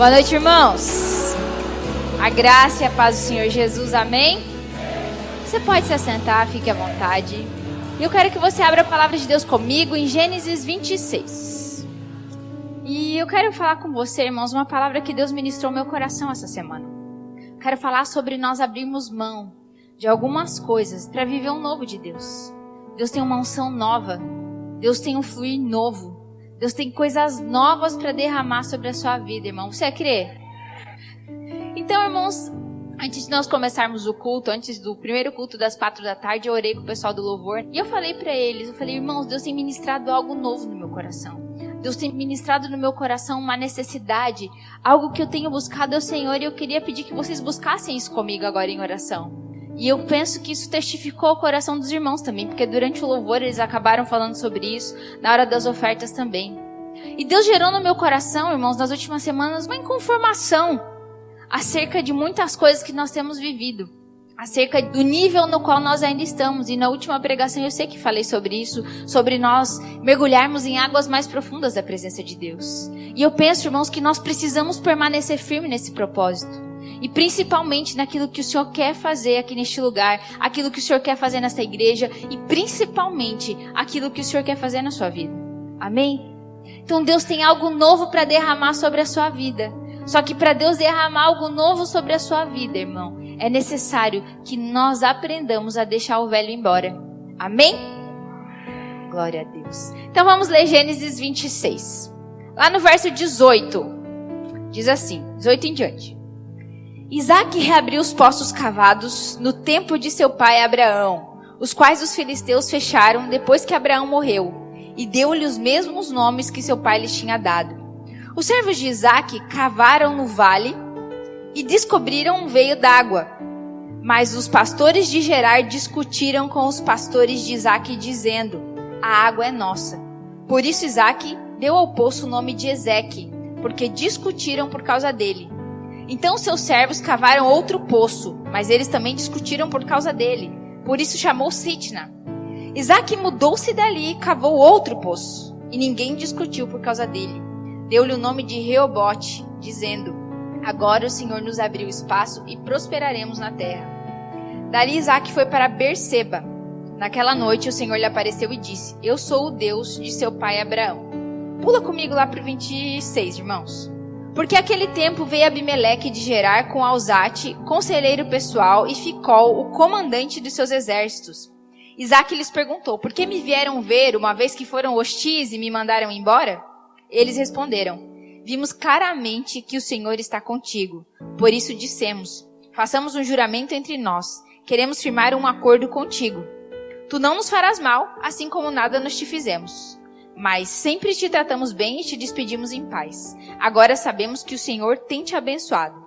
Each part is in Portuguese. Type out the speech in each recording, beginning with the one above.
Boa noite, irmãos. A graça e a paz do Senhor Jesus, amém? Você pode se assentar, fique à vontade. E eu quero que você abra a palavra de Deus comigo em Gênesis 26. E eu quero falar com você, irmãos, uma palavra que Deus ministrou ao meu coração essa semana. Quero falar sobre nós abrirmos mão de algumas coisas para viver um novo de Deus. Deus tem uma unção nova. Deus tem um fluir novo. Deus tem coisas novas para derramar sobre a sua vida, irmão. Você crê? Então, irmãos, antes de nós começarmos o culto, antes do primeiro culto das 4 da tarde, eu orei com o pessoal do louvor. E eu falei para eles, irmãos, Deus tem ministrado algo novo no meu coração. Deus tem ministrado no meu coração uma necessidade, algo que eu tenho buscado ao Senhor, e eu queria pedir que vocês buscassem isso comigo agora em oração. E eu penso que isso testificou o coração dos irmãos também, porque durante o louvor eles acabaram falando sobre isso, na hora das ofertas também. E Deus gerou no meu coração, irmãos, nas últimas semanas, uma inconformação acerca de muitas coisas que nós temos vivido, acerca do nível no qual nós ainda estamos. E na última pregação eu sei que falei sobre isso, sobre nós mergulharmos em águas mais profundas da presença de Deus. E eu penso, irmãos, que nós precisamos permanecer firme nesse propósito. E principalmente naquilo que o Senhor quer fazer aqui neste lugar, aquilo que o Senhor quer fazer nesta igreja e principalmente aquilo que o Senhor quer fazer na sua vida. Amém? Então Deus tem algo novo para derramar sobre a sua vida. Só que para Deus derramar algo novo sobre a sua vida, irmão, é necessário que nós aprendamos a deixar o velho embora. Amém? Glória a Deus. Então vamos ler Gênesis 26. Lá no verso 18, diz assim, 18 em diante. Isaac reabriu os poços cavados no tempo de seu pai Abraão, os quais os filisteus fecharam depois que Abraão morreu, e deu-lhe os mesmos nomes que seu pai lhes tinha dado. Os servos de Isaac cavaram no vale e descobriram um veio d'água. Mas os pastores de Gerar discutiram com os pastores de Isaac, dizendo: a água é nossa. Por isso Isaac deu ao poço o nome de Ezeque, porque discutiram por causa dele. Então seus servos cavaram outro poço, mas eles também discutiram por causa dele. Por isso chamou Sitna. Isaac mudou-se dali e cavou outro poço, e ninguém discutiu por causa dele. Deu-lhe o nome de Reobote, dizendo: agora o Senhor nos abriu espaço e prosperaremos na terra. Dali Isaac foi para Berseba. Naquela noite o Senhor lhe apareceu e disse: eu sou o Deus de seu pai Abraão. Pula comigo lá para o 26, irmãos. Porque aquele tempo veio Abimeleque de Gerar com Alzate, conselheiro pessoal, e Ficol, o comandante dos seus exércitos. Isaac lhes perguntou: por que me vieram ver, uma vez que foram hostis e me mandaram embora? Eles responderam: vimos claramente que o Senhor está contigo. Por isso dissemos: façamos um juramento entre nós. Queremos firmar um acordo contigo. Tu não nos farás mal, assim como nada nós te fizemos. Mas sempre te tratamos bem e te despedimos em paz. Agora sabemos que o Senhor tem te abençoado.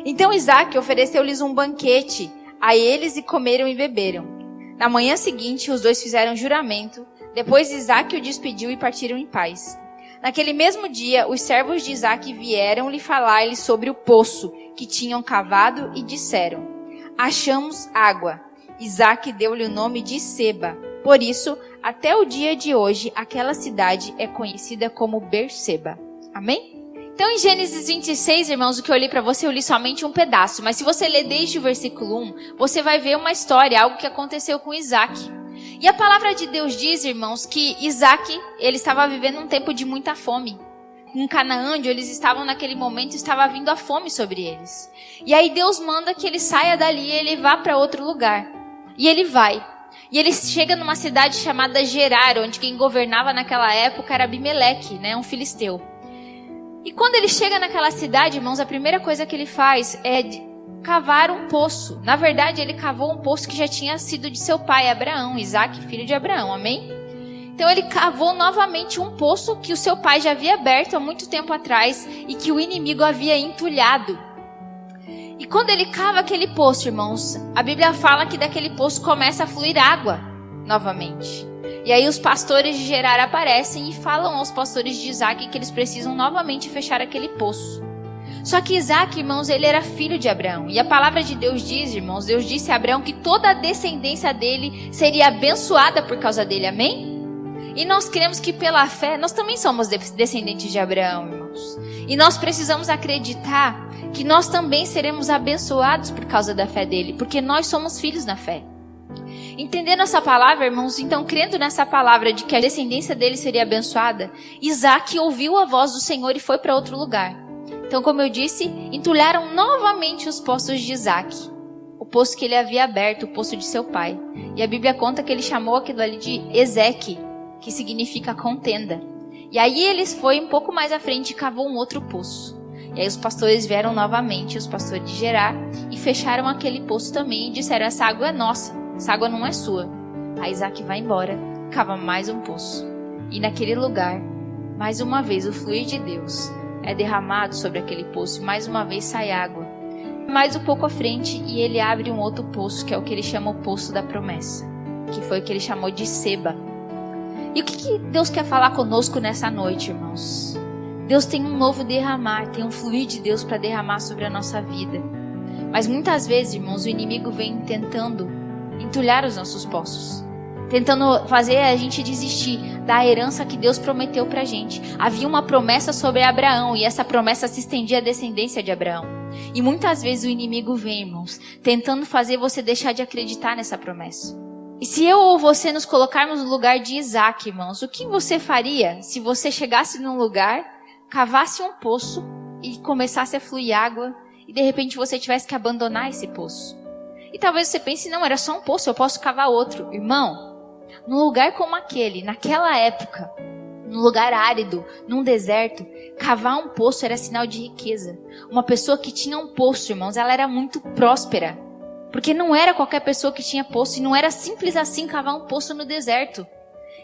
Então Isaac ofereceu-lhes um banquete a eles e comeram e beberam. Na manhã seguinte, os dois fizeram juramento. Depois Isaac o despediu e partiram em paz. Naquele mesmo dia, os servos de Isaac vieram-lhe falar-lhe sobre o poço que tinham cavado e disseram: achamos água. Isaac deu-lhe o nome de Seba. Por isso, até o dia de hoje, aquela cidade é conhecida como Berseba. Amém? Então, em Gênesis 26, irmãos, o que eu li para você, eu li somente um pedaço. Mas se você ler desde o versículo 1, você vai ver uma história, algo que aconteceu com Isaac. E a palavra de Deus diz, irmãos, que Isaac, ele estava vivendo um tempo de muita fome. Em Canaã, onde eles estavam naquele momento, estava vindo a fome sobre eles. E aí Deus manda que ele saia dali e ele vá para outro lugar. E ele vai. E ele chega numa cidade chamada Gerar, onde quem governava naquela época era Abimeleque, né, um filisteu. E quando ele chega naquela cidade, irmãos, a primeira coisa que ele faz é cavar um poço. Na verdade, ele cavou um poço que já tinha sido de seu pai, Abraão, Isaac, filho de Abraão, amém? Então ele cavou novamente um poço que o seu pai já havia aberto há muito tempo atrás e que o inimigo havia entulhado. E quando ele cava aquele poço, irmãos, a Bíblia fala que daquele poço começa a fluir água novamente. E aí os pastores de Gerar aparecem e falam aos pastores de Isaac que eles precisam novamente fechar aquele poço. Só que Isaac, irmãos, ele era filho de Abraão. E a palavra de Deus diz, irmãos, Deus disse a Abraão que toda a descendência dele seria abençoada por causa dele, amém? E nós cremos que pela fé, nós também somos descendentes de Abraão, irmãos. E nós precisamos acreditar que nós também seremos abençoados por causa da fé dele, porque nós somos filhos na fé. Entendendo essa palavra, irmãos, então crendo nessa palavra de que a descendência dele seria abençoada, Isaac ouviu a voz do Senhor e foi para outro lugar. Então, como eu disse, entulharam novamente os poços de Isaac, o poço que ele havia aberto, o poço de seu pai. E a Bíblia conta que ele chamou aquilo ali de Ezeque, que significa contenda. E aí eles foi um pouco mais à frente e cavou um outro poço. E aí os pastores vieram novamente, os pastores de Gerar, e fecharam aquele poço também e disseram: essa água é nossa, essa água não é sua. Aí Isaac vai embora, cava mais um poço. E naquele lugar, mais uma vez o fluir de Deus é derramado sobre aquele poço, e mais uma vez sai água. Mais um pouco à frente, e ele abre um outro poço, que é o que ele chama o poço da promessa, que foi o que ele chamou de Seba. E o que Deus quer falar conosco nessa noite, irmãos? Deus tem um novo derramar, tem um fluir de Deus para derramar sobre a nossa vida. Mas muitas vezes, irmãos, o inimigo vem tentando entulhar os nossos poços, tentando fazer a gente desistir da herança que Deus prometeu pra gente. Havia uma promessa sobre Abraão, e essa promessa se estendia à descendência de Abraão. E muitas vezes o inimigo vem, irmãos, tentando fazer você deixar de acreditar nessa promessa. E se eu ou você nos colocarmos no lugar de Isaac, irmãos, o que você faria se você chegasse num lugar, cavasse um poço e começasse a fluir água, e de repente você tivesse que abandonar esse poço? E talvez você pense: não, era só um poço, eu posso cavar outro. Irmão, num lugar como aquele, naquela época, num lugar árido, num deserto, cavar um poço era sinal de riqueza. Uma pessoa que tinha um poço, irmãos, ela era muito próspera. Porque não era qualquer pessoa que tinha poço, e não era simples assim cavar um poço no deserto.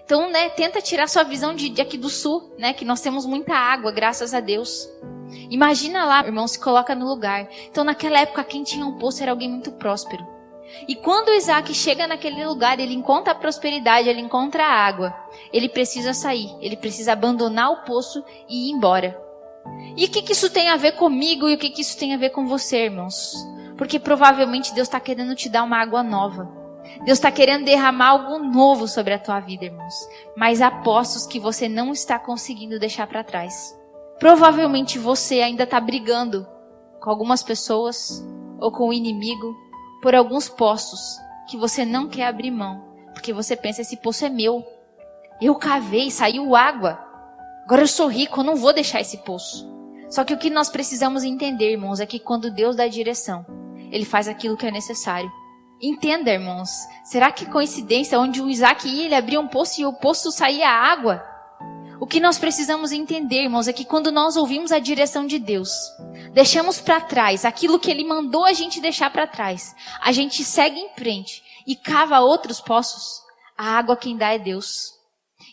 Então, tenta tirar sua visão de aqui do sul, que nós temos muita água, graças a Deus. Imagina lá, irmão, se coloca no lugar. Então, naquela época, quem tinha um poço era alguém muito próspero. E quando Isaac chega naquele lugar, ele encontra a prosperidade, ele encontra a água. Ele precisa sair, ele precisa abandonar o poço e ir embora. E o que isso tem a ver comigo e o que isso tem a ver com você, irmãos? Porque provavelmente Deus está querendo te dar uma água nova. Deus está querendo derramar algo novo sobre a tua vida, irmãos. Mas há poços que você não está conseguindo deixar para trás. Provavelmente você ainda está brigando com algumas pessoas ou com o inimigo por alguns poços que você não quer abrir mão. Porque você pensa: esse poço é meu. Eu cavei, saiu água. Agora eu sou rico, eu não vou deixar esse poço. Só que o que nós precisamos entender, irmãos, é que quando Deus dá direção, Ele faz aquilo que é necessário. Entenda, irmãos, será que coincidência? Onde o Isaac ia, ele abria um poço e o poço saía água? O que nós precisamos entender, irmãos, é que quando nós ouvimos a direção de Deus, deixamos para trás aquilo que Ele mandou a gente deixar para trás, a gente segue em frente e cava outros poços, a água quem dá é Deus.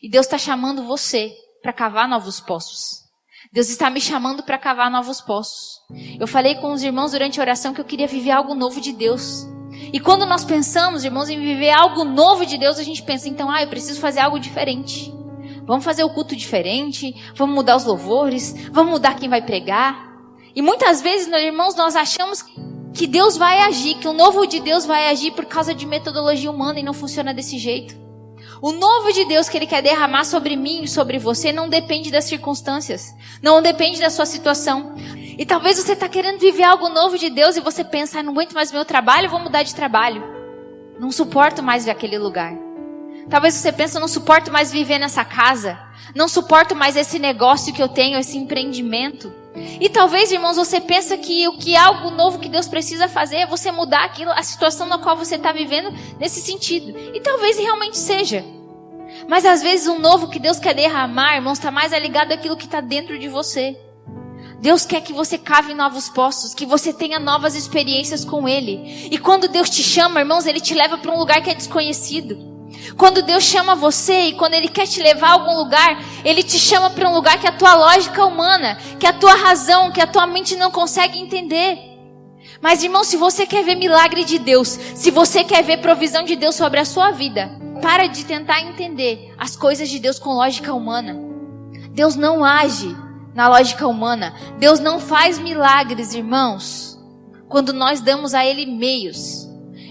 E Deus está chamando você para cavar novos poços. Deus está me chamando para cavar novos poços. Eu falei com os irmãos durante a oração que eu queria viver algo novo de Deus. E quando nós pensamos, irmãos, em viver algo novo de Deus, a gente pensa: então, eu preciso fazer algo diferente. Vamos fazer o culto diferente, vamos mudar os louvores, vamos mudar quem vai pregar. E muitas vezes, irmãos, nós achamos que Deus vai agir, que o novo de Deus vai agir por causa de metodologia humana, e não funciona desse jeito. O novo de Deus que Ele quer derramar sobre mim e sobre você não depende das circunstâncias, não depende da sua situação. E talvez você está querendo viver algo novo de Deus e você pensa: não aguento mais meu trabalho, vou mudar de trabalho. Não suporto mais ver aquele lugar. Talvez você pense: eu não suporto mais viver nessa casa. Não suporto mais esse negócio que eu tenho, esse empreendimento. E talvez, irmãos, você pensa que o que é algo novo que Deus precisa fazer é você mudar aquilo, a situação na qual você está vivendo nesse sentido. E talvez realmente seja. Mas às vezes o novo que Deus quer derramar, irmãos, está mais ligado àquilo que está dentro de você. Deus quer que você cave novos poços, que você tenha novas experiências com Ele. E quando Deus te chama, irmãos, Ele te leva para um lugar que é desconhecido. Quando Deus chama você e quando Ele quer te levar a algum lugar, Ele te chama para um lugar que a tua lógica humana, que a tua razão, que a tua mente não consegue entender. Mas, irmão, se você quer ver milagre de Deus, se você quer ver provisão de Deus sobre a sua vida, para de tentar entender as coisas de Deus com lógica humana. Deus não age na lógica humana. Deus não faz milagres, irmãos, quando nós damos a Ele meios.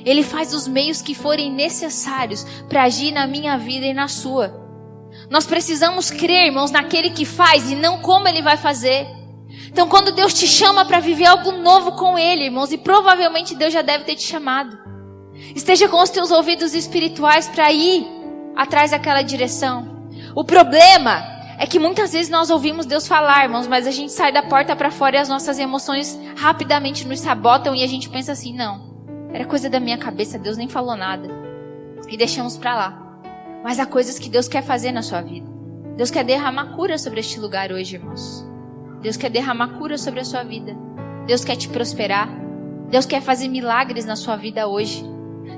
Ele faz os meios que forem necessários para agir na minha vida e na sua. Nós precisamos crer, irmãos, naquele que faz e não como ele vai fazer. Então, quando Deus te chama para viver algo novo com ele, irmãos, e provavelmente Deus já deve ter te chamado, esteja com os teus ouvidos espirituais para ir atrás daquela direção. O problema é que muitas vezes nós ouvimos Deus falar, irmãos, mas a gente sai da porta para fora e as nossas emoções rapidamente nos sabotam e a gente pensa assim, não, era coisa da minha cabeça, Deus nem falou nada. E deixamos para lá. Mas há coisas que Deus quer fazer na sua vida. Deus quer derramar cura sobre este lugar hoje, irmãos. Deus quer derramar cura sobre a sua vida. Deus quer te prosperar. Deus quer fazer milagres na sua vida hoje.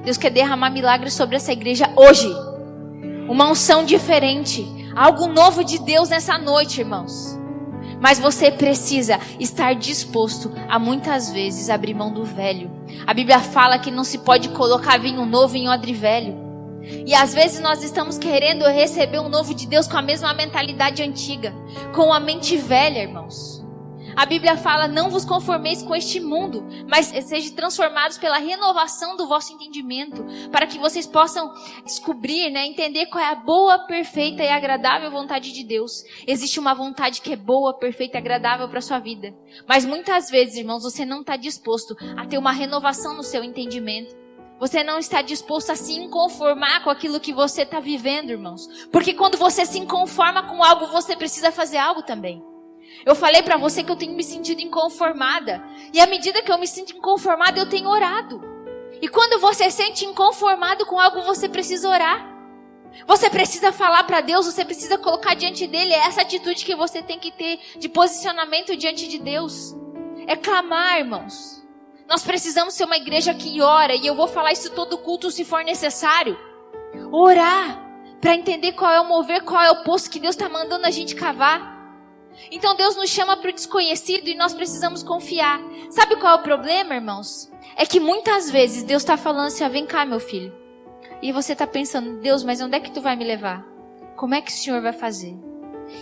Deus quer derramar milagres sobre essa igreja hoje. Uma unção diferente. Algo novo de Deus nessa noite, irmãos. Mas você precisa estar disposto a muitas vezes abrir mão do velho. A Bíblia fala que não se pode colocar vinho novo em odre velho. E às vezes nós estamos querendo receber um novo de Deus com a mesma mentalidade antiga, com a mente velha, irmãos. A Bíblia fala, não vos conformeis com este mundo, mas sejam transformados pela renovação do vosso entendimento, para que vocês possam descobrir, entender qual é a boa, perfeita e agradável vontade de Deus. Existe uma vontade que é boa, perfeita e agradável para a sua vida. Mas muitas vezes, irmãos, você não está disposto a ter uma renovação no seu entendimento. Você não está disposto a se conformar com aquilo que você está vivendo, irmãos. Porque quando você se conforma com algo, você precisa fazer algo também. Eu falei para você que eu tenho me sentido inconformada. E à medida que eu me sinto inconformada, eu tenho orado. E quando você se sente inconformado com algo, você precisa orar. Você precisa falar para Deus, você precisa colocar diante dele. É essa atitude que você tem que ter de posicionamento diante de Deus. É clamar, irmãos. Nós precisamos ser uma igreja que ora, e eu vou falar isso todo culto se for necessário. Orar, para entender qual é o mover, qual é o poço que Deus está mandando a gente cavar. Então Deus nos chama para o desconhecido e nós precisamos confiar. Sabe qual é o problema, irmãos? É que muitas vezes Deus está falando assim, vem cá, meu filho. E você está pensando, Deus, mas onde é que tu vai me levar? Como é que o Senhor vai fazer?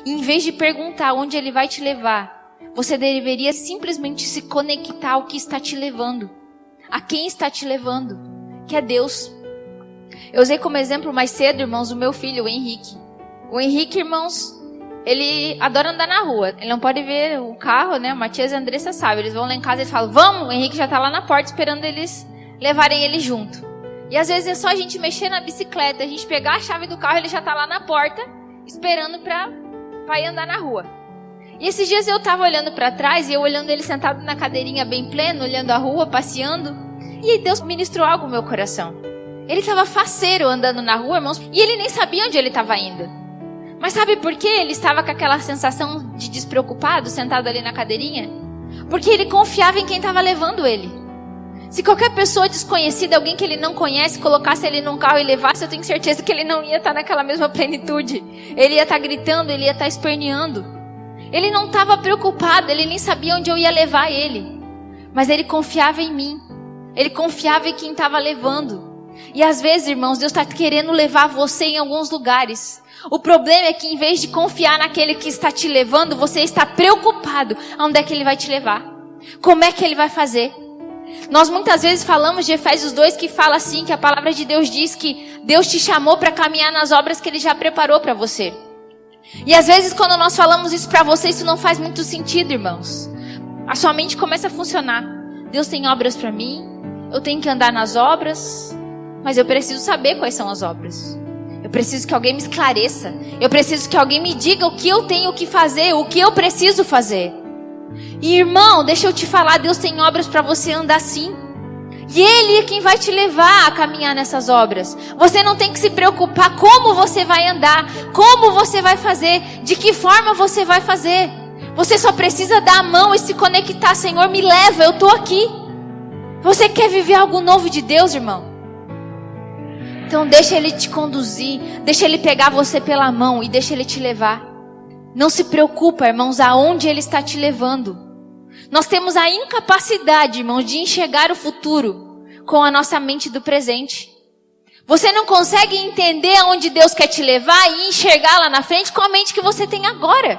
E em vez de perguntar onde Ele vai te levar, você deveria simplesmente se conectar ao que está te levando. A quem está te levando, que é Deus. Eu usei como exemplo mais cedo, irmãos, o meu filho, o Henrique. O Henrique, irmãos, ele adora andar na rua. Ele não pode ver o carro, né? O Matias e a Andressa sabem. Eles vão lá em casa e falam, vamos! O Henrique já está lá na porta esperando eles levarem ele junto. E às vezes é só a gente mexer na bicicleta, a gente pegar a chave do carro, ele já está lá na porta, esperando para ir andar na rua. E esses dias eu estava olhando para trás, e eu olhando ele sentado na cadeirinha bem pleno, olhando a rua, passeando. E Deus ministrou algo no meu coração. Ele estava faceiro andando na rua, irmãos, e ele nem sabia onde ele estava indo. Mas sabe por que ele estava com aquela sensação de despreocupado, sentado ali na cadeirinha? Porque ele confiava em quem estava levando ele. Se qualquer pessoa desconhecida, alguém que ele não conhece, colocasse ele num carro e levasse, eu tenho certeza que ele não ia estar naquela mesma plenitude. Ele ia estar gritando, ele ia estar esperneando. Ele não estava preocupado, ele nem sabia onde eu ia levar ele. Mas ele confiava em mim. Ele confiava em quem estava levando. E às vezes, irmãos, Deus está querendo levar você em alguns lugares. O problema é que em vez de confiar naquele que está te levando, você está preocupado aonde é que ele vai te levar. Como é que ele vai fazer? Nós muitas vezes falamos de Efésios 2 que fala assim, que a palavra de Deus diz que Deus te chamou para caminhar nas obras que Ele já preparou para você. E às vezes quando nós falamos isso para você, isso não faz muito sentido, irmãos. A sua mente começa a funcionar. Deus tem obras para mim, eu tenho que andar nas obras, mas eu preciso saber quais são as obras. Eu preciso que alguém me esclareça. Eu preciso que alguém me diga o que eu tenho que fazer, o que eu preciso fazer. E irmão, deixa eu te falar, Deus tem obras para você andar sim. E Ele é quem vai te levar a caminhar nessas obras. Você não tem que se preocupar como você vai andar, como você vai fazer, de que forma você vai fazer. Você só precisa dar a mão e se conectar. Senhor, me leva, eu estou aqui. Você quer viver algo novo de Deus, irmão? Então deixa Ele te conduzir, deixa Ele pegar você pela mão e deixa Ele te levar. Não se preocupa, irmãos, aonde Ele está te levando. Nós temos a incapacidade, irmãos, de enxergar o futuro com a nossa mente do presente. Você não consegue entender aonde Deus quer te levar e enxergar lá na frente com a mente que você tem agora.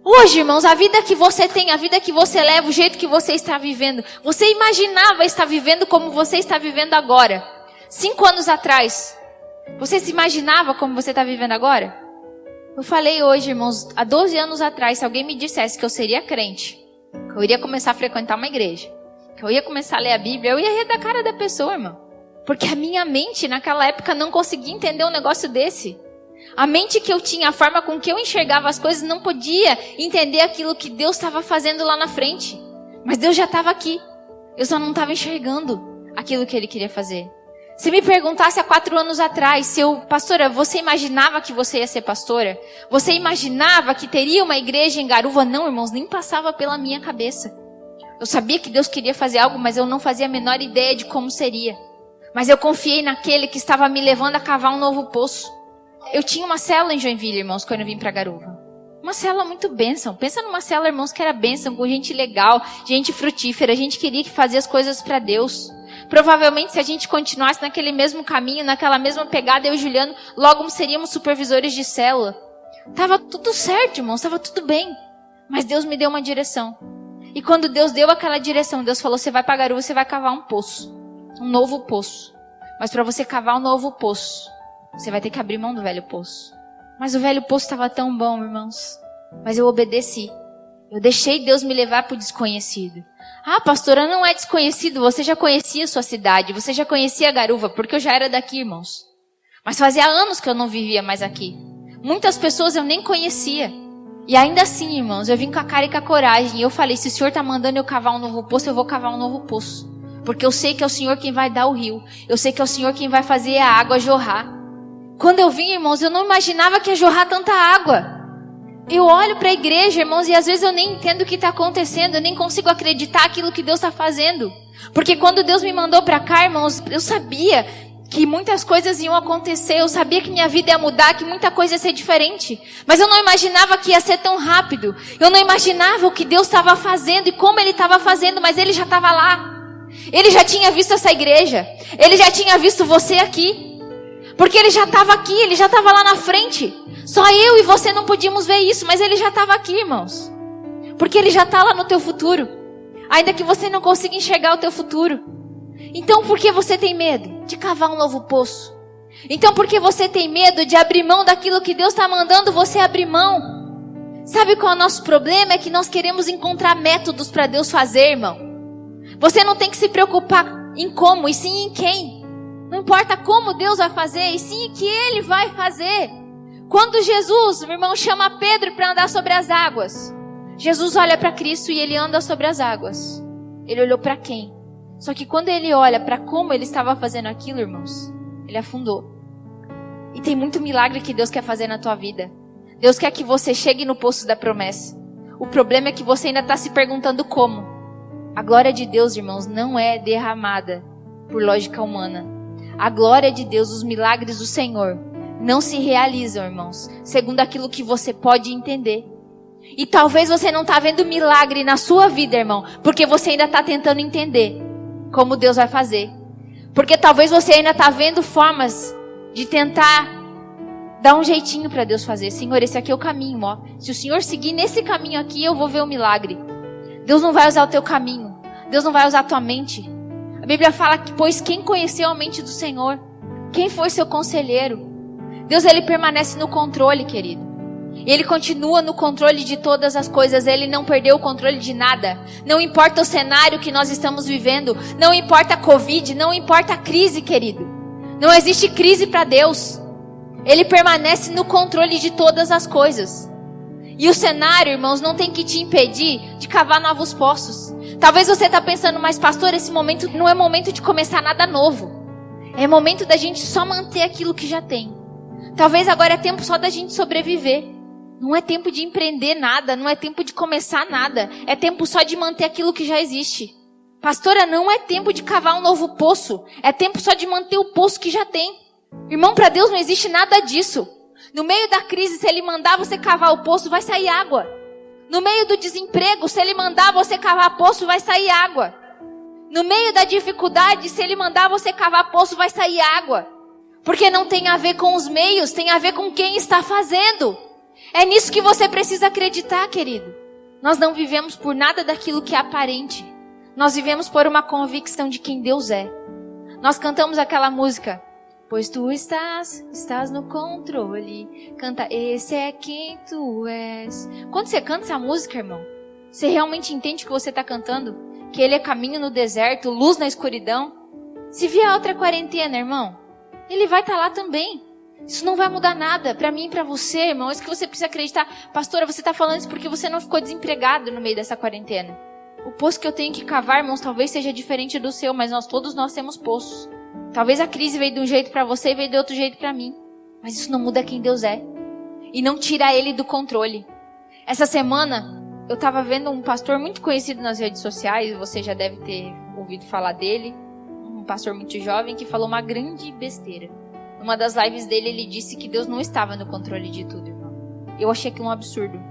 Hoje, irmãos, a vida que você tem, a vida que você leva, o jeito que você está vivendo, você imaginava estar vivendo como você está vivendo agora. 5 anos atrás, você se imaginava como você está vivendo agora? Eu falei hoje, irmãos, há 12 anos atrás, se alguém me dissesse que eu seria crente, que eu iria começar a frequentar uma igreja, que eu ia começar a ler a Bíblia, eu ia rir da cara da pessoa, irmão. Porque a minha mente, naquela época, não conseguia entender um negócio desse. A mente que eu tinha, a forma com que eu enxergava as coisas, não podia entender aquilo que Deus estava fazendo lá na frente. Mas Deus já estava aqui. Eu só não estava enxergando aquilo que Ele queria fazer. Se me perguntasse há 4 anos atrás, pastora, você imaginava que você ia ser pastora? Você imaginava que teria uma igreja em Garuva? Não, irmãos, nem passava pela minha cabeça. Eu sabia que Deus queria fazer algo, mas eu não fazia a menor ideia de como seria. Mas eu confiei naquele que estava me levando a cavar um novo poço. Eu tinha uma célula em Joinville, irmãos, quando eu vim para Garuva. Uma célula muito bênção. Pensa numa célula, irmãos, que era bênção, com gente legal, gente frutífera. A gente queria que fazia as coisas para Deus. Provavelmente, se a gente continuasse naquele mesmo caminho, naquela mesma pegada, eu e Juliano, logo seríamos supervisores de célula. Tava tudo certo, irmãos, tava tudo bem. Mas Deus me deu uma direção. E quando Deus deu aquela direção, Deus falou, você vai para Garuva, você vai cavar um poço. Um novo poço. Mas para você cavar um novo poço, você vai ter que abrir mão do velho poço. Mas o velho poço estava tão bom, irmãos. Mas eu obedeci. Eu deixei Deus me levar para o desconhecido. Ah, pastora, não é desconhecido. Você já conhecia a sua cidade. Você já conhecia Garuva. Porque eu já era daqui, irmãos. Mas fazia anos que eu não vivia mais aqui. Muitas pessoas eu nem conhecia. E ainda assim, irmãos, eu vim com a cara e com a coragem. E eu falei, se o Senhor está mandando eu cavar um novo poço, eu vou cavar um novo poço. Porque eu sei que é o Senhor quem vai dar o rio. Eu sei que é o Senhor quem vai fazer a água jorrar. Quando eu vim, irmãos, eu não imaginava que ia jorrar tanta água. Eu olho para a igreja, irmãos, e às vezes eu nem entendo o que está acontecendo. Eu nem consigo acreditar aquilo que Deus está fazendo. Porque quando Deus me mandou para cá, irmãos, eu sabia que muitas coisas iam acontecer. Eu sabia que minha vida ia mudar, que muita coisa ia ser diferente. Mas eu não imaginava que ia ser tão rápido. Eu não imaginava o que Deus estava fazendo e como Ele estava fazendo, mas Ele já estava lá. Ele já tinha visto essa igreja. Ele já tinha visto você aqui. Porque Ele já estava aqui, Ele já estava lá na frente. Só eu e você não podíamos ver isso, mas Ele já estava aqui, irmãos. Porque Ele já está lá no teu futuro. Ainda que você não consiga enxergar o teu futuro. Então por que você tem medo de cavar um novo poço? Então por que você tem medo de abrir mão daquilo que Deus está mandando você abrir mão? Sabe qual é o nosso problema? É que nós queremos encontrar métodos para Deus fazer, irmão. Você não tem que se preocupar em como, e sim em quem. Não importa como Deus vai fazer, e sim que Ele vai fazer. Quando Jesus, meu irmão, chama Pedro para andar sobre as águas, Jesus olha para Cristo e Ele anda sobre as águas. Ele olhou para quem? Só que quando Ele olha para como Ele estava fazendo aquilo, irmãos, Ele afundou. E tem muito milagre que Deus quer fazer na tua vida. Deus quer que você chegue no poço da promessa. O problema é que você ainda está se perguntando como. A glória de Deus, irmãos, não é derramada por lógica humana. A glória de Deus, os milagres do Senhor, não se realizam, irmãos, segundo aquilo que você pode entender. E talvez você não está vendo milagre na sua vida, irmão, porque você ainda está tentando entender como Deus vai fazer. Porque talvez você ainda está vendo formas de tentar dar um jeitinho para Deus fazer. Senhor, esse aqui é o caminho, ó. Se o Senhor seguir nesse caminho aqui, eu vou ver o milagre. Deus não vai usar o teu caminho. Deus não vai usar a tua mente. A Bíblia fala que, pois quem conheceu a mente do Senhor? Quem foi seu conselheiro? Deus, Ele permanece no controle, querido. Ele continua no controle de todas as coisas. Ele não perdeu o controle de nada. Não importa o cenário que nós estamos vivendo. Não importa a Covid. Não importa a crise, querido. Não existe crise para Deus. Ele permanece no controle de todas as coisas. E o cenário, irmãos, não tem que te impedir de cavar novos poços. Talvez você está pensando, mas pastor, esse momento não é momento de começar nada novo. É momento da gente só manter aquilo que já tem. Talvez agora é tempo só da gente sobreviver. Não é tempo de empreender nada, não é tempo de começar nada. É tempo só de manter aquilo que já existe. Pastora, não é tempo de cavar um novo poço. É tempo só de manter o poço que já tem. Irmão, para Deus não existe nada disso. No meio da crise, se Ele mandar você cavar o poço, vai sair água. No meio do desemprego, se Ele mandar você cavar poço, vai sair água. No meio da dificuldade, se Ele mandar você cavar poço, vai sair água. Porque não tem a ver com os meios, tem a ver com quem está fazendo. É nisso que você precisa acreditar, querido. Nós não vivemos por nada daquilo que é aparente. Nós vivemos por uma convicção de quem Deus é. Nós cantamos aquela música, Pois tu estás no controle. Canta, esse é quem tu és. Quando você canta essa música, irmão, você realmente entende o que você está cantando? Que ele é caminho no deserto, luz na escuridão. Se vier outra quarentena, irmão, ele vai estar lá também. Isso não vai mudar nada para mim e para você, irmão. É isso que você precisa acreditar. Pastora, você está falando isso porque você não ficou desempregado no meio dessa quarentena. O poço que eu tenho que cavar, irmãos, talvez seja diferente do seu, mas todos nós temos poços. Talvez a crise veio de um jeito para você e veio de outro jeito para mim. Mas isso não muda quem Deus é. E não tira ele do controle. Essa semana, eu estava vendo um pastor muito conhecido nas redes sociais, você já deve ter ouvido falar dele. Um pastor muito jovem que falou uma grande besteira. Numa das lives dele, ele disse que Deus não estava no controle de tudo, irmão. Eu achei aquilo um absurdo.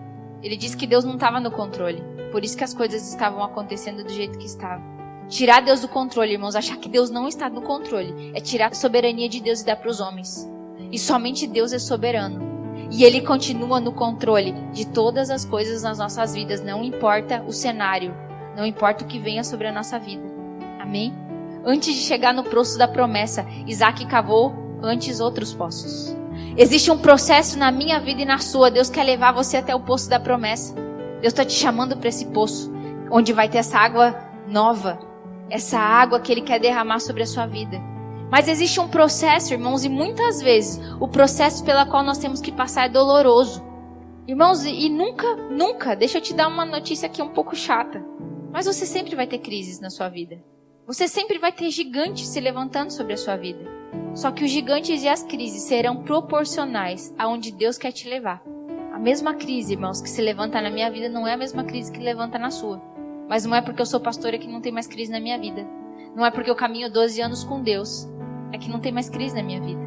Ele disse que Deus não estava no controle. Por isso que as coisas estavam acontecendo do jeito que estavam. Tirar Deus do controle, irmãos, achar que Deus não está no controle, é tirar a soberania de Deus e dar para os homens. E somente Deus é soberano. E Ele continua no controle de todas as coisas nas nossas vidas. Não importa o cenário, não importa o que venha sobre a nossa vida. Amém? Antes de chegar no poço da promessa, Isaac cavou antes outros poços. Existe um processo na minha vida e na sua. Deus quer levar você até o poço da promessa. Deus está te chamando para esse poço, onde vai ter essa água nova, essa água que Ele quer derramar sobre a sua vida. Mas existe um processo, irmãos, e muitas vezes o processo pelo qual nós temos que passar é doloroso. Irmãos, e nunca, deixa eu te dar uma notícia aqui um pouco chata, mas você sempre vai ter crises na sua vida. Você sempre vai ter gigantes se levantando sobre a sua vida. Só que os gigantes e as crises serão proporcionais aonde Deus quer te levar. A mesma crise, irmãos, que se levanta na minha vida não é a mesma crise que levanta na sua. Mas não é porque eu sou pastora que não tem mais crise na minha vida. Não é porque eu caminho 12 anos com Deus, é que não tem mais crise na minha vida.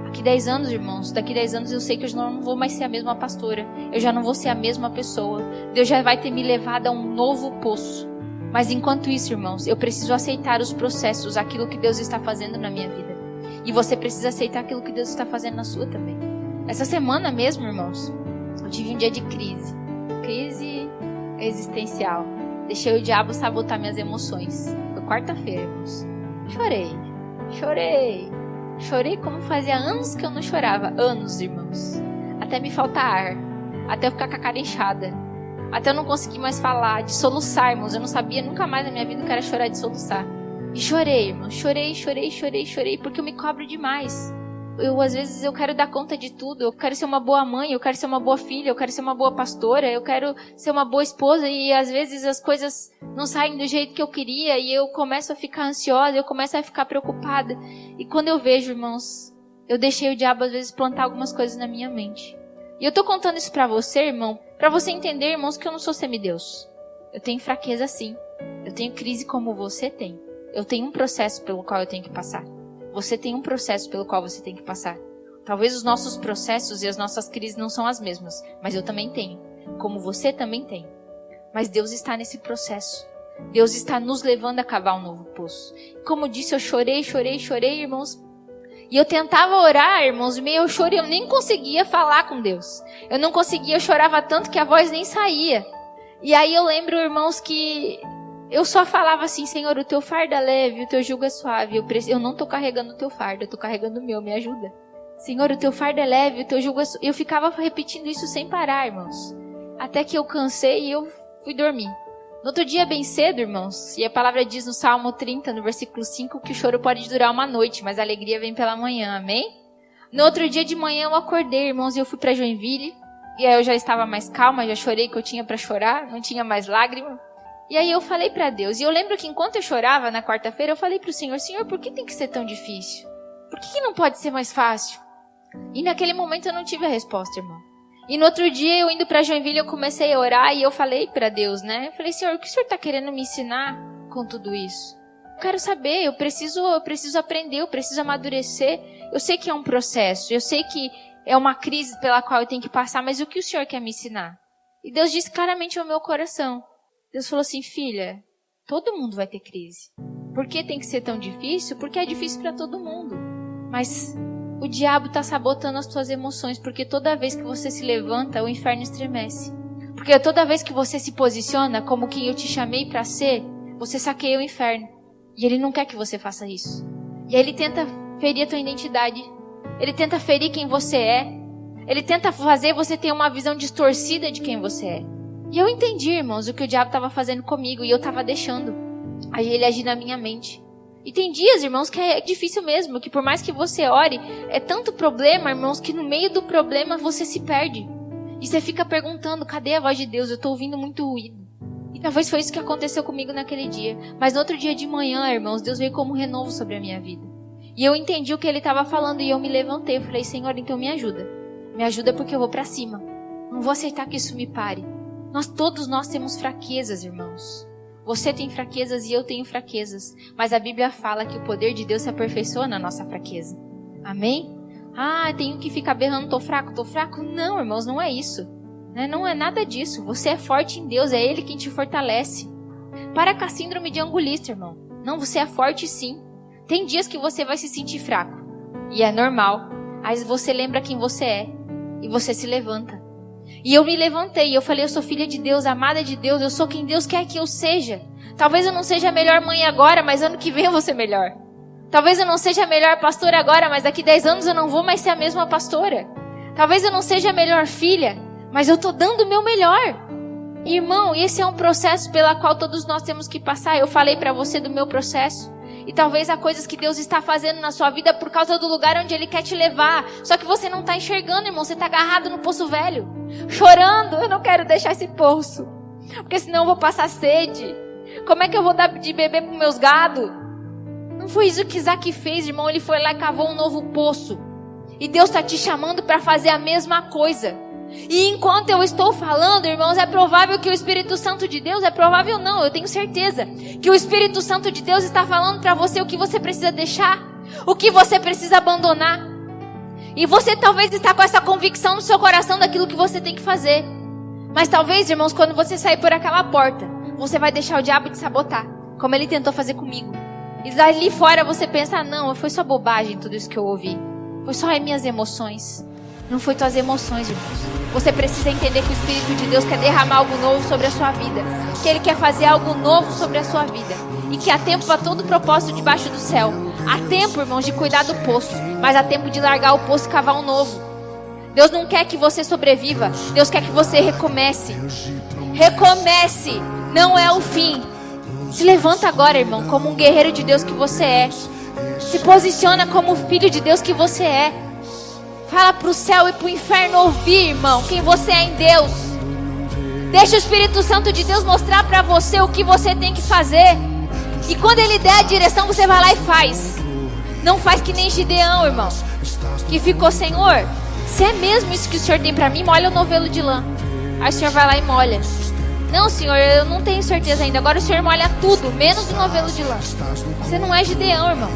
Daqui 10 anos, irmãos, daqui 10 anos eu sei que eu já não vou mais ser a mesma pastora. Eu já não vou ser a mesma pessoa. Deus já vai ter me levado a um novo poço. Mas enquanto isso, irmãos, eu preciso aceitar os processos, aquilo que Deus está fazendo na minha vida. E você precisa aceitar aquilo que Deus está fazendo na sua também. Essa semana mesmo, irmãos, eu tive um dia de crise. Crise existencial. Deixei o diabo sabotar minhas emoções. Foi quarta-feira, irmãos. Chorei como fazia anos que eu não chorava. Anos, irmãos. Até me faltar ar. Até eu ficar com a cara inchada. Até eu não conseguir mais falar. De soluçar, irmãos. Eu não sabia nunca mais na minha vida o que era chorar de soluçar. E chorei, irmãos. Chorei. Porque eu me cobro demais. Às vezes eu quero dar conta de tudo. Eu quero ser uma boa mãe. Eu quero ser uma boa filha. Eu quero ser uma boa pastora. Eu quero ser uma boa esposa. E às vezes as coisas não saem do jeito que eu queria. E eu começo a ficar ansiosa. Eu começo a ficar preocupada. E quando eu vejo, irmãos, eu deixei o diabo às vezes plantar algumas coisas na minha mente. E eu tô contando isso pra você, irmão, pra você entender, irmãos, que eu não sou semideus. Eu tenho fraqueza sim. Eu tenho crise como você tem. Eu tenho um processo pelo qual eu tenho que passar. Você tem um processo pelo qual você tem que passar. Talvez os nossos processos e as nossas crises não são as mesmas, mas eu também tenho, como você também tem. Mas Deus está nesse processo. Deus está nos levando a cavar um novo poço. Como disse, eu chorei, irmãos. E eu tentava orar, irmãos, eu chorei, eu nem conseguia falar com Deus. Eu não conseguia, eu chorava tanto que a voz nem saía. E aí eu lembro, irmãos, que eu só falava assim: Senhor, o teu fardo é leve, o teu jugo é suave. Eu não estou carregando o teu fardo, eu estou carregando o meu, me ajuda. Senhor, o teu fardo é leve, o teu jugo é suave. Eu ficava repetindo isso sem parar, irmãos. Até que eu cansei e eu fui dormir. No outro dia, bem cedo, irmãos, e a palavra diz no Salmo 30, no versículo 5, que o choro pode durar uma noite, mas a alegria vem pela manhã, amém? No outro dia de manhã eu acordei, irmãos, e eu fui para Joinville. E aí eu já estava mais calma, já chorei que eu tinha para chorar, não tinha mais lágrima. E aí eu falei para Deus, e eu lembro que enquanto eu chorava na quarta-feira, eu falei para o Senhor: Senhor, por que tem que ser tão difícil? Por que não pode ser mais fácil? E naquele momento eu não tive a resposta, irmão. E no outro dia, eu indo para Joinville, eu comecei a orar e eu falei para Deus, né? Eu falei: Senhor, o que o Senhor está querendo me ensinar com tudo isso? Eu quero saber, eu preciso aprender, eu preciso amadurecer. Eu sei que é um processo, eu sei que é uma crise pela qual eu tenho que passar, mas o que o Senhor quer me ensinar? E Deus disse claramente ao meu coração. Deus falou assim: filha, todo mundo vai ter crise. Por que tem que ser tão difícil? Porque é difícil para todo mundo. Mas o diabo está sabotando as tuas emoções, porque toda vez que você se levanta, o inferno estremece. Porque toda vez que você se posiciona como quem eu te chamei para ser, você saqueia o inferno. E ele não quer que você faça isso. E aí ele tenta ferir a tua identidade. Ele tenta ferir quem você é. Ele tenta fazer você ter uma visão distorcida de quem você é. E eu entendi, irmãos, o que o diabo estava fazendo comigo. E eu estava deixando ele agir na minha mente. E tem dias, irmãos, que é difícil mesmo. Que por mais que você ore, é tanto problema, irmãos, que no meio do problema você se perde. E você fica perguntando, cadê a voz de Deus? Eu estou ouvindo muito ruído. E talvez foi isso que aconteceu comigo naquele dia. Mas no outro dia de manhã, irmãos, Deus veio como um renovo sobre a minha vida. E eu entendi o que ele estava falando e eu me levantei. Eu falei, Senhor, então me ajuda. Me ajuda porque eu vou para cima. Não vou aceitar que isso me pare. Todos nós temos fraquezas, irmãos. Você tem fraquezas e eu tenho fraquezas. Mas a Bíblia fala que o poder de Deus se aperfeiçoa na nossa fraqueza. Amém? Tenho que ficar berrando, tô fraco. Não, irmãos, não é isso. Não é nada disso. Você é forte em Deus, é Ele quem te fortalece. Para com a síndrome de angulista, irmão. Não, você é forte sim. Tem dias que você vai se sentir fraco. E é normal. Aí você lembra quem você é. E você se levanta. E eu me levantei. E eu falei, eu sou filha de Deus, amada de Deus. Eu sou quem Deus quer que eu seja. Talvez eu não seja a melhor mãe agora, mas ano que vem eu vou ser melhor. Talvez eu não seja a melhor pastora agora, mas daqui 10 anos eu não vou mais ser a mesma pastora. Talvez eu não seja a melhor filha, mas eu tô dando o meu melhor. Irmão, esse é um processo pela qual todos nós temos que passar. Eu falei para você do meu processo. E talvez há coisas que Deus está fazendo na sua vida por causa do lugar onde Ele quer te levar. Só que você não está enxergando, irmão. Você está agarrado no poço velho. Chorando. Eu não quero deixar esse poço. Porque senão eu vou passar sede. Como é que eu vou dar de beber para os meus gados? Não foi isso que Isaac fez, irmão. Ele foi lá e cavou um novo poço. E Deus está te chamando para fazer a mesma coisa. E enquanto eu estou falando, irmãos, é provável que o Espírito Santo de Deus, é provável não, eu tenho certeza, que o Espírito Santo de Deus está falando para você o que você precisa deixar, o que você precisa abandonar. E você talvez está com essa convicção no seu coração daquilo que você tem que fazer. Mas talvez, irmãos, quando você sair por aquela porta, você vai deixar o diabo te sabotar, como ele tentou fazer comigo. E dali fora você pensa, não, foi só bobagem tudo isso que eu ouvi. Foi só as minhas emoções. Não foi tuas emoções, irmãos. Você precisa entender que o Espírito de Deus quer derramar algo novo sobre a sua vida. Que Ele quer fazer algo novo sobre a sua vida. E que há tempo para todo propósito debaixo do céu. Há tempo, irmãos, de cuidar do poço. Mas há tempo de largar o poço e cavar um novo. Deus não quer que você sobreviva. Deus quer que você recomece. Recomece. Não é o fim. Se levanta agora, irmão, como um guerreiro de Deus que você é. Se posiciona como o filho de Deus que você é. Fala pro céu e pro inferno ouvir, irmão, quem você é em Deus. Deixa o Espírito Santo de Deus mostrar pra você o que você tem que fazer. E quando Ele der a direção, você vai lá e faz. Não faz que nem Gideão, irmão, que ficou, Senhor, se é mesmo isso que o Senhor tem pra mim, molha o novelo de lã. Aí o Senhor vai lá e molha. Não, Senhor, eu não tenho certeza ainda. Agora o Senhor molha tudo, menos o novelo de lã. Você não é Gideão, irmão.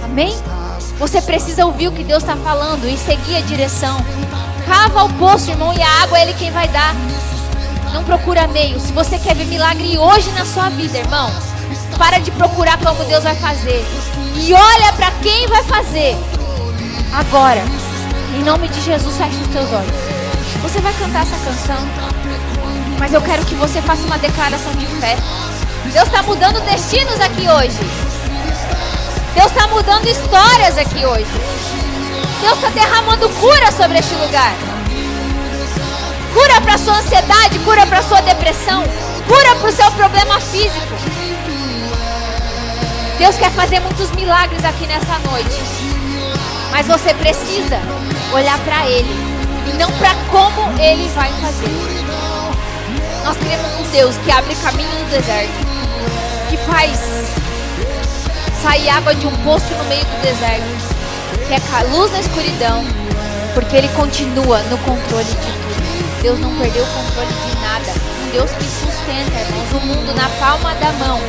Amém? Você precisa ouvir o que Deus está falando e seguir a direção. Cava o poço, irmão, e a água é Ele quem vai dar. Não procura meio. Se você quer ver milagre hoje na sua vida, irmão, para de procurar como Deus vai fazer. E olha para quem vai fazer. Agora, em nome de Jesus, feche os teus olhos. Você vai cantar essa canção, mas eu quero que você faça uma declaração de fé. Deus está mudando destinos aqui hoje. Deus está mudando histórias aqui hoje. Deus está derramando cura sobre este lugar. Cura para sua ansiedade, cura para sua depressão, cura para o seu problema físico. Deus quer fazer muitos milagres aqui nessa noite. Mas você precisa olhar para Ele e não para como Ele vai fazer. Nós queremos um Deus que abre caminho no deserto, que faz sair água de um poço no meio do deserto, que é luz na escuridão, porque Ele continua no controle de tudo. Deus não perdeu o controle de nada. Um Deus que sustenta, irmãos, o mundo na palma da mão.